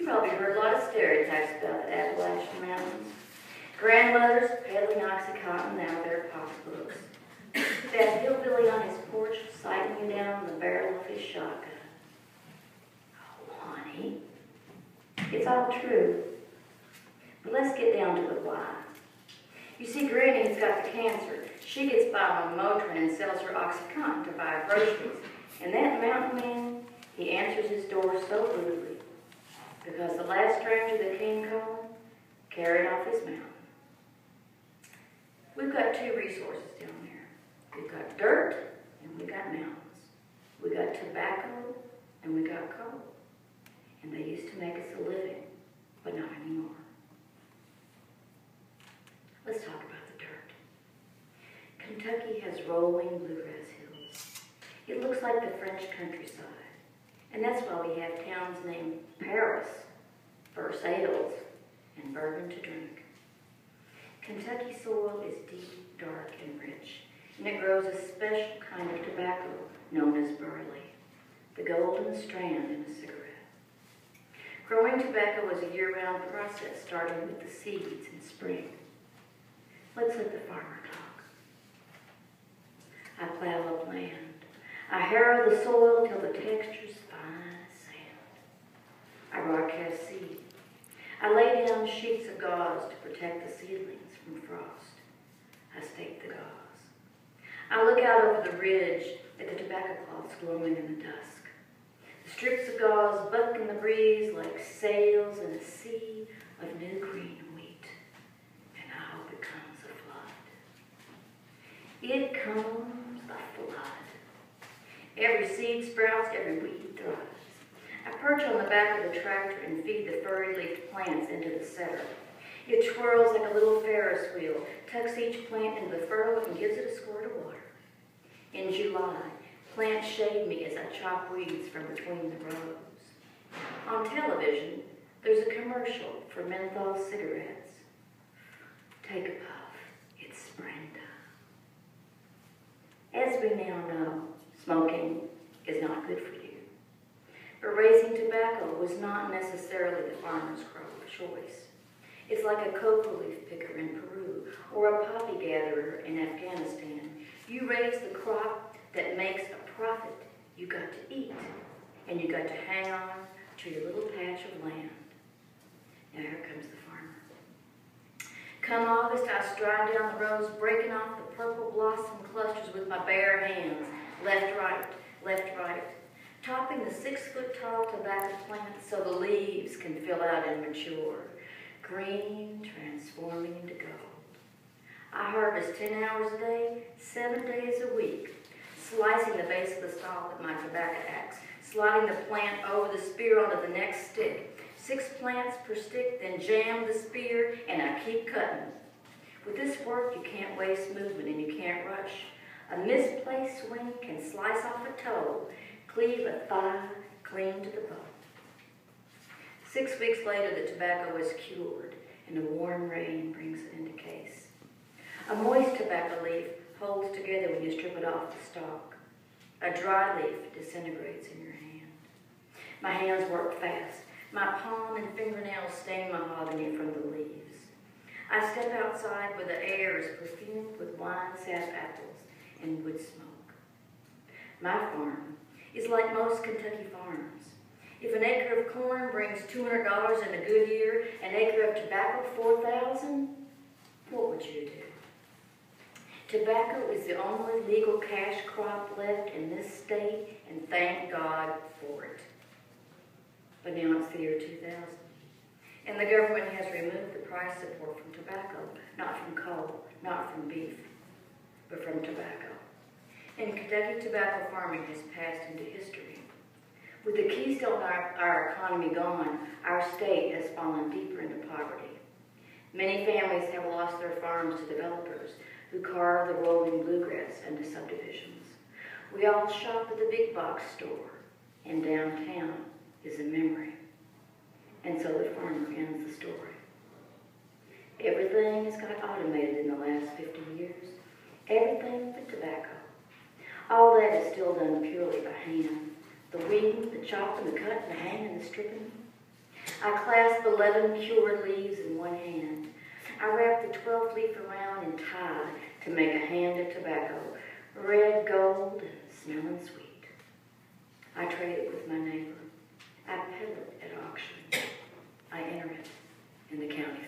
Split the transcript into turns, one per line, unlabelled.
probably heard a lot of stereotypes about the Appalachian Mountains. Grandmothers peddling OxyContin out of their pocketbooks. That hillbilly on his porch sighting you down the barrel of his shotgun. Oh, honey, it's all true. But let's get down to the why. You see, Granny's got the cancer. She gets by on Motrin and sells her OxyContin to buy groceries. And that mountain man, he answers his door so rudely because the last stranger that came calling carried off his mountain. We've got two resources down there. We've got dirt and we've got mountains. We got tobacco and we got coal. And they used to make us a living, but not anymore. Let's talk about the dirt. Kentucky has rolling bluegrass hills. It looks like the French countryside. And that's why we have towns named Paris for ales and bourbon to drink. Kentucky soil is deep, dark, and rich, and it grows a special kind of tobacco known as burley, the golden strand in a cigarette. Growing tobacco is a year-round process, starting with the seeds in spring. Let's let the farmer talk. I plow up land. I harrow the soil till the texture's fine as sand. I broadcast seed. I lay down sheets of gauze to protect the seedlings from frost. I stake the gauze. I look out over the ridge at the tobacco cloths glowing in the dusk. The strips of gauze buck in the breeze like sails in a sea of new green wheat. And I hope it comes a flood. It comes a flood. Every seed sprouts, every weed thrives. I perch on the back of the tractor and feed the furry-leafed plants into the setter. It twirls like a little Ferris wheel, tucks each plant into the furrow and gives it a squirt of water. In July, plants shade me as I chop weeds from between the rows. On television, there's a commercial for menthol cigarettes. Take a puff, it's springtime. As we now know, smoking is not good for you. But raising tobacco was not necessarily the farmer's crop of choice. It's like a cocoa leaf picker in Peru or a poppy gatherer in Afghanistan. You raise the crop that makes a profit you got to eat, and you got to hang on to your little patch of land. Now here comes the farmer. Come August, I stride down the rows, breaking off the purple blossom clusters with my bare hands, left, right, topping the 6-foot-tall tobacco plants so the leaves can fill out and mature, green transforming into gold. I harvest 10 hours a day, 7 days a week, slicing the base of the stalk with my tobacco axe, sliding the plant over the spear onto the next stick. 6 plants per stick, then jam the spear, and I keep cutting. With this work, you can't waste movement and you can't rush. A misplaced swing can slice off a toe, cleave a thigh clean to the bone. 6 weeks later, the tobacco is cured, and a warm rain brings it into case. A moist tobacco leaf holds together when you strip it off the stalk. A dry leaf disintegrates in your hand. My hands work fast. My palm and fingernails stain mahogany from the leaves. I step outside where the air is perfumed with wine-sap apples and wood smoke. My farm is like most Kentucky farms. If an acre of corn brings $200 in a good year, an acre of tobacco $4,000, what would you do? Tobacco is the only legal cash crop left in this state, and thank God for it. But now it's the year 2000, and the government has removed the price support from tobacco, not from coal, not from beef, but from tobacco. And Kentucky tobacco farming has passed into history. With the keystone of our economy gone, our state has fallen deeper into poverty. Many families have lost their farms to developers who carve the rolling bluegrass into subdivisions. We all shop at the big box store, and downtown is a memory. And so the farmer ends the story. Everything has got automated in the last 50 years. Everything but tobacco. All that is still done purely by hand. The weeding, the chopping, the cutting, the hanging, the stripping. I clasp 11 cured leaves in one hand. I wrap the 12th leaf around and tie to make a hand of tobacco, red gold and smelling sweet. I trade it with my neighbor. I peddle it at auction. I enter it in the county